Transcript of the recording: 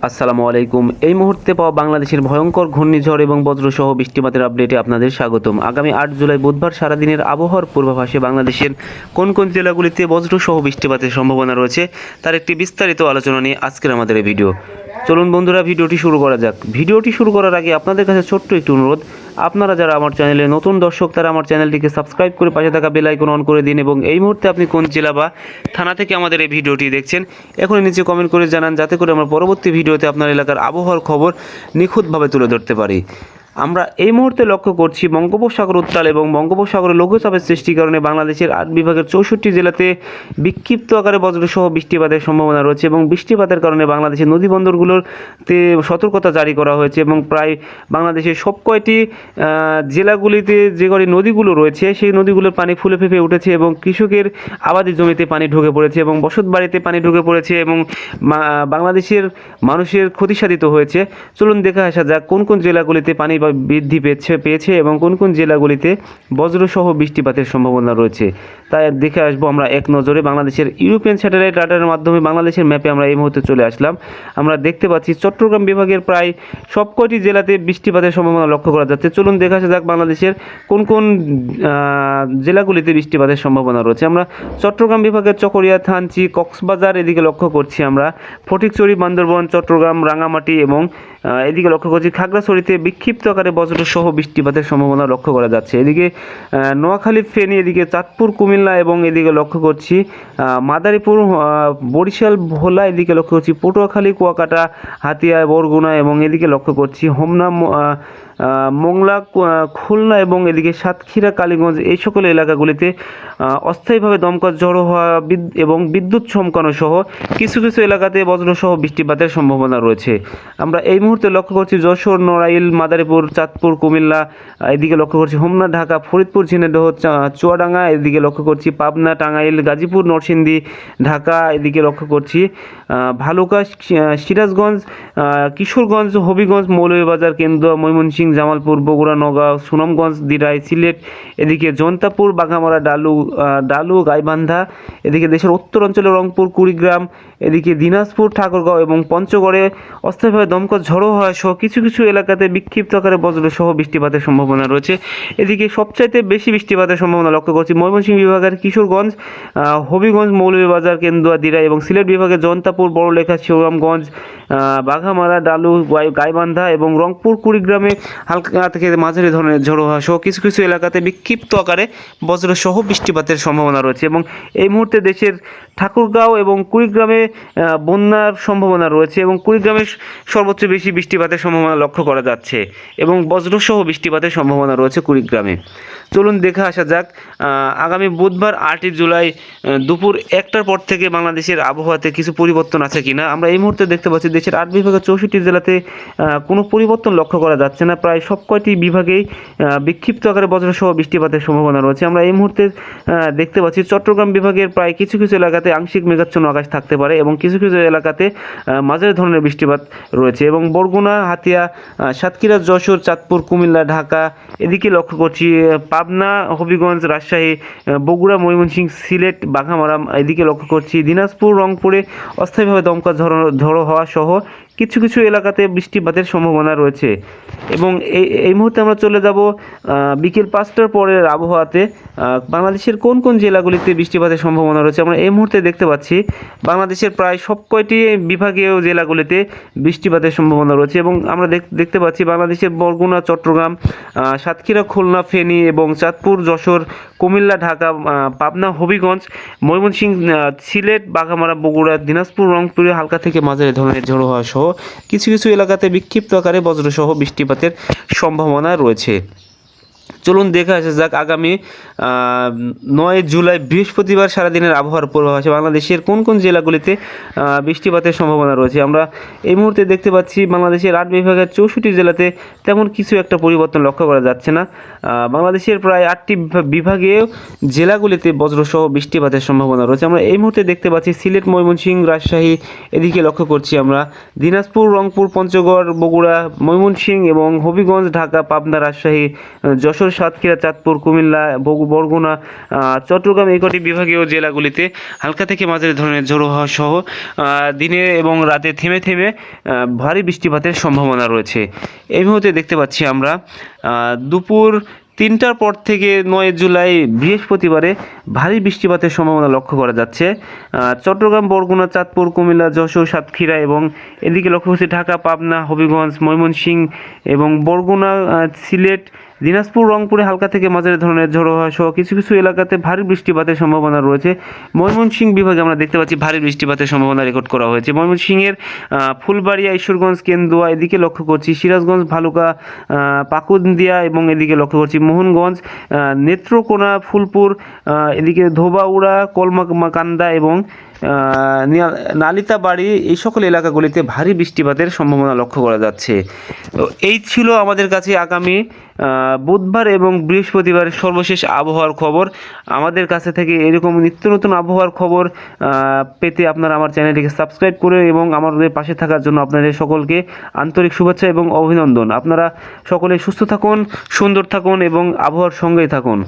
আসসালামু আলাইকুম। এই মুহূর্তে পাওয়া বাংলাদেশের ভয়ঙ্কর ঘূর্ণিঝড় এবং বজ্রসহ বৃষ্টিপাতের আপডেটে আপনাদের স্বাগতম। আগামী 8 জুলাই বুধবার সারাদিনের আবহাওয়ার পূর্বাভাসে বাংলাদেশের কোন কোন জেলাগুলিতে বজ্রসহ বৃষ্টিপাতের সম্ভাবনা রয়েছে তার একটি বিস্তারিত আলোচনা নিয়ে আজকের আমাদের এই ভিডিও। চলুন বন্ধুরা, ভিডিওটি শুরু করা যাক। ভিডিওটি শুরু করার আগে আপনাদের কাছে ছোট্ট একটি অনুরোধ, আপনারা যারা আমার চ্যানেলে নতুন দর্শক তারা আমার চ্যানেলটিকে সাবস্ক্রাইব করে পাশে থাকা বেল আইকন অন করে দিন এবং এই মুহূর্তে আপনি কোন জেলা বা থানা থেকে আমাদের এই ভিডিওটি দেখছেন এখনই নিচে কমেন্ট করে জানান, যাতে করে আমরা পরবর্তী ভিডিওতে আপনার এলাকার আবহাওয়ার খবর নিখুঁতভাবে তুলে ধরতে পারি। আমরা এই মুহূর্তে লক্ষ্য করছি বঙ্গোপসাগর উত্তাল এবং বঙ্গোপসাগরে লঘুচাপের সৃষ্টির কারণে বাংলাদেশের 8 বিভাগের 64 জেলাতে বিক্ষিপ্ত আকারে বজ্রসহ বৃষ্টিপাতের সম্ভাবনা রয়েছে এবং বৃষ্টিপাতের কারণে বাংলাদেশের নদীবন্দরগুলোতে সতর্কতা জারি করা হয়েছে এবং প্রায় বাংলাদেশের সব কয়টি জেলাগুলিতে যে কটি নদীগুলো রয়েছে সেই নদীগুলোর পানি ফুলে ফেঁপে উঠেছে এবং কৃষকের আবাদি জমিতে পানি ঢুকে পড়েছে এবং বসত বাড়িতে পানি ঢুকে পড়েছে এবং বাংলাদেশের মানুষের ক্ষতিসাধিত হয়েছে। চলুন দেখে আসা যাক কোন কোন জেলাগুলিতে পানি বৃদ্ধি পেয়েছে এবং কোন কোন জেলাগুলিতে বজ্রসহ বৃষ্টিপাতের সম্ভাবনা রয়েছে। তাই দেখে আসবো আমরা এক নজরে। বাংলাদেশের ইউরোপিয়ান স্যাটেলাইট রাডারের মাধ্যমে বাংলাদেশের ম্যাপে আমরা এই মুহূর্তে চলে আসলাম। আমরা দেখতে পাচ্ছি চট্টগ্রাম বিভাগের প্রায় সবকটি জেলাতে বৃষ্টিপাতের সম্ভাবনা লক্ষ্য করা যাচ্ছে। চলুন দেখে আসা যাক বাংলাদেশের কোন কোন জেলাগুলিতে বৃষ্টিপাতের সম্ভাবনা রয়েছে। আমরা চট্টগ্রাম বিভাগের চকরিয়া, থানচি, কক্সবাজার এদিকে লক্ষ্য করছি। আমরা ফটিকছড়ি, বান্দরবান, চট্টগ্রাম, রাঙামাটি এবং এদিকে লক্ষ্য করছি খাগড়াছড়িতে বিক্ষিপ্ত আকারে বজ্রসহ বৃষ্টিপাতের সম্ভাবনা লক্ষ্য করা যাচ্ছে। এদিকে নোয়াখালী, ফেনী, এদিকে চাঁদপুর, কুমিল্লা এবং এদিকে লক্ষ্য করছি মাদারীপুর, বরিশাল, ভোলা, এদিকে লক্ষ্য করছি পটুয়াখালী, কুয়াকাটা, হাতিয়া, বরগুনা এবং এদিকে লক্ষ্য করছি হোমনা, মোংলা, খুলনা এবং এদিকে সাতক্ষীরা, কালীগঞ্জ এই সকল এলাকাগুলিতে অস্থায়ীভাবে দমকা ঝড়ো হওয়া এবং বিদ্যুৎ চমকানো সহ কিছু কিছু এলাকাতে বজ্রসহ বৃষ্টিপাতের সম্ভাবনা রয়েছে। আমরা এই মুহূর্তে লক্ষ্য করছি যশোর, নড়াইল, মাদারীপুর, চাঁদপুর, কুমিল্লা, এদিকে লক্ষ্য করছি হোমনা, ঢাকা, ফরিদপুর, ঝিনাইদহ, চুয়াডাঙ্গা, এদিকে লক্ষ্য করছি পাবনা, টাঙ্গাইল, গাজীপুর, নরসিংদী, ঢাকা, এদিকে লক্ষ্য করছি ভালুকা, সিরাজগঞ্জ, কিশোরগঞ্জ, হবিগঞ্জ, মৌলভীবাজার, কেন্দুয়া, ময়মনসিংহ, জামালপুর, বগুড়া, নওগাঁ, সুনামগঞ্জ, দিরাই, সিলেট, এদিকে জৈন্তাপুর, বাঘামারা, ডালু, গাইবান্ধা, এদিকে দেশের উত্তর অঞ্চলে রংপুর, কুড়িগ্রাম, এদিকে দিনাজপুর, ঠাকুরগাঁও এবং পঞ্চগড়ে অস্থায়ীভাবে দমকা ঝড়ো হওয়া সহ কিছু কিছু এলাকাতে বিক্ষিপ্ত আকারে বজ্রসহ বৃষ্টিপাতের সম্ভাবনা রয়েছে। এদিকে সবচাইতে বেশি বৃষ্টিপাতের সম্ভাবনা লক্ষ্য করছি ময়মনসিংহ বিভাগের কিশোরগঞ্জ, হবিগঞ্জ, মৌলভীবাজার, কেন্দুয়া, দিরাই এবং সিলেট বিভাগের জৈন্তাপুর, বড়লেখা, শিবরামগঞ্জ, বাঘামারা, ডালু, গাইবান্ধা এবং রংপুর, কুড়িগ্রামে হালকা থেকে মাঝারি ধরনের ঝড়ো হওয়া সহ কিছু কিছু এলাকাতে বিক্ষিপ্ত আকারে বজ্রসহ বৃষ্টিপাতের সম্ভাবনা রয়েছে এবং এই মুহূর্তে দেশের ঠাকুরগাঁও এবং কুড়িগ্রামে বন্যার সম্ভাবনা রয়েছে এবং কুড়িগ্রামে সর্বোচ্চ বেশি বৃষ্টিপাতের সম্ভাবনা লক্ষ্য করা যাচ্ছে এবং বজ্রসহ বৃষ্টিপাতের সম্ভাবনা রয়েছে কুড়িগ্রামে। চলুন দেখে আসা যাক আগামী বুধবার 8ই জুলাই দুপুর 1টার পর থেকে বাংলাদেশের আবহাওয়াতে কিছু পরিবর্তন আছে কিনা। আমরা এই মুহূর্তে দেখতে পাচ্ছি দেশের 8 বিভাগের 64 জেলাতে কোনো পরিবর্তন লক্ষ্য করা যাচ্ছে না। প্রায় সব কয়টি বিভাগেই বিক্ষিপ্ত আকারে বজ্রসহ বৃষ্টিপাতের সম্ভাবনা রয়েছে। আমরা এই মুহূর্তে দেখতে পাচ্ছি চট্টগ্রাম বিভাগের প্রায় কিছু কিছু এলাকাতে আংশিক মেঘাচ্ছন্ন আকাশ থাকতে পারে এবং কিছু কিছু এলাকাতে মাঝারি ধরনের বৃষ্টিপাত রয়েছে এবং বরগুনা, হাতিয়া, সাতক্ষীরা, যশোর, চাঁদপুর, কুমিল্লা, ঢাকা, এদিকে লক্ষ্য করছি পাবনা, হবিগঞ্জ, রাজশাহী, বগুড়া, ময়মনসিংহ, সিলেট, বাঘামারা, এদিকে লক্ষ্য করছি দিনাজপুর, রংপুরে অস্থায়ীভাবে দমকা ঝড়ো হওয়া সহ কিছু কিছু এলাকাতে বৃষ্টিপাতের সম্ভাবনা রয়েছে এবং এই মুহূর্তে আমরা চলে যাব বিকেল 5টার পরের আবহাওয়াতে বাংলাদেশের কোন কোন জেলাগুলিতে বৃষ্টিপাতের সম্ভাবনা রয়েছে। আমরা এই মুহূর্তে দেখতে পাচ্ছি বাংলাদেশের প্রায় সব কয়টি বিভাগীয় জেলাগুলিতে বৃষ্টিপাতের সম্ভাবনা রয়েছে এবং আমরা দেখতে পাচ্ছি বাংলাদেশের বরগুনা, চট্টগ্রাম, সাতক্ষীরা, খুলনা, ফেনী এবং চাঁদপুর, যশোর, কুমিল্লা, ঢাকা, পাবনা, হবিগঞ্জ, ময়মনসিংহ, সিলেট, বাঘামারা, বগুড়া, দিনাজপুর, রংপুরে হালকা থেকে মাঝারি ধরনের ঝড়ো হওয়া সহ কিছু কিছু এলাকাতে বিক্ষিপ্ত আকারে বজ্রসহ বৃষ্টিপাতের সম্ভাবনা রয়েছে। চলুন দেখে আসা যাক আগামী 9 জুলাই বৃহস্পতিবার সারাদিনের আবহাওয়ার পূর্বাভাসে বাংলাদেশের কোন কোন জেলাগুলিতে বৃষ্টিপাতের সম্ভাবনা রয়েছে। আমরা এই মুহূর্তে দেখতে পাচ্ছি বাংলাদেশের 8 বিভাগের 64 জেলাতে তেমন কিছু একটা পরিবর্তন লক্ষ্য করা যাচ্ছে না। বাংলাদেশের প্রায় 8টি বিভাগীয় জেলাগুলিতে বজ্রসহ বৃষ্টিপাতের সম্ভাবনা রয়েছে। আমরা এই মুহূর্তে দেখতে পাচ্ছি সিলেট, ময়মনসিংহ, রাজশাহী, এদিকে লক্ষ্য করছি আমরা দিনাজপুর, রংপুর, পঞ্চগড়, বগুড়া, ময়মনসিংহ এবং হবিগঞ্জ, ঢাকা, পাবনা, রাজশাহী, যশোর, যশোর, সাতক্ষীরা, চাঁদপুর, কুমিল্লা, বরগুনা, চট্টগ্রাম এই কটি বিভাগীয় জেলাগুলিতে হালকা থেকে মাঝারি ধরনের ঝোড়ো হাওয়া সহ দিনে এবং রাতে থেমে থেমে ভারী বৃষ্টিপাতের সম্ভাবনা রয়েছে। এই মুহূর্তে দেখতে পাচ্ছি আমরা দুপুর 3টার পর থেকে 9 জুলাই বৃহস্পতিবারে ভারী বৃষ্টিপাতের সম্ভাবনা লক্ষ্য করা যাচ্ছে। চট্টগ্রাম, বরগুনা, চাঁদপুর, কুমিল্লা, যশোর, সাতক্ষীরা এবং এদিকে লক্ষ্য করছি ঢাকা, পাবনা, হবিগঞ্জ, ময়মনসিংহ এবং বরগুনা, সিলেট, দিনাজপুর, রংপুরে হালকা থেকে মাঝারি ধরনের ঝোড়ো হাওয়া সহ কিছু কিছু এলাকাতে ভারী বৃষ্টিপাতের সম্ভাবনা রয়েছে। ময়মনসিংহ বিভাগে আমরা দেখতে পাচ্ছি ভারী বৃষ্টিপাতের সম্ভাবনা রেকর্ড করা হয়েছে। ময়মনসিংহের ফুলবাড়িয়া, ঈশ্বরগঞ্জ, কেন্দুয়া এদিকে লক্ষ্য করছি, সিরাজগঞ্জ, ভালুকা, পাকুন্দিয়া এবং এদিকে লক্ষ্য করছি মোহনগঞ্জ, নেত্রকোনা, ফুলপুর, এদিকে ধোবাউড়া, কলমাকান্দা এবং নালিতাবাড়ি এই সকল এলাকাগুলিতে ভারী বৃষ্টিপাতের সম্ভাবনা লক্ষ্য করা যাচ্ছে। তো এই ছিল আমাদের কাছে আগামী বুধবার এবং বৃহস্পতিবারের সর্বশেষ আবহাওয়ার খবর। আমাদের কাছে থেকে এরকম নিত্য নতুন আবহাওয়ার খবর পেতে আপনারা আমার চ্যানেলটিকে সাবস্ক্রাইব করে এবং আমাদের পাশে থাকার জন্য আপনাদের সকলকে আন্তরিক শুভেচ্ছা এবং অভিনন্দন। আপনারা সকলে সুস্থ থাকুন, সুন্দর থাকুন এবং আবহাওয়ার সঙ্গেই থাকুন।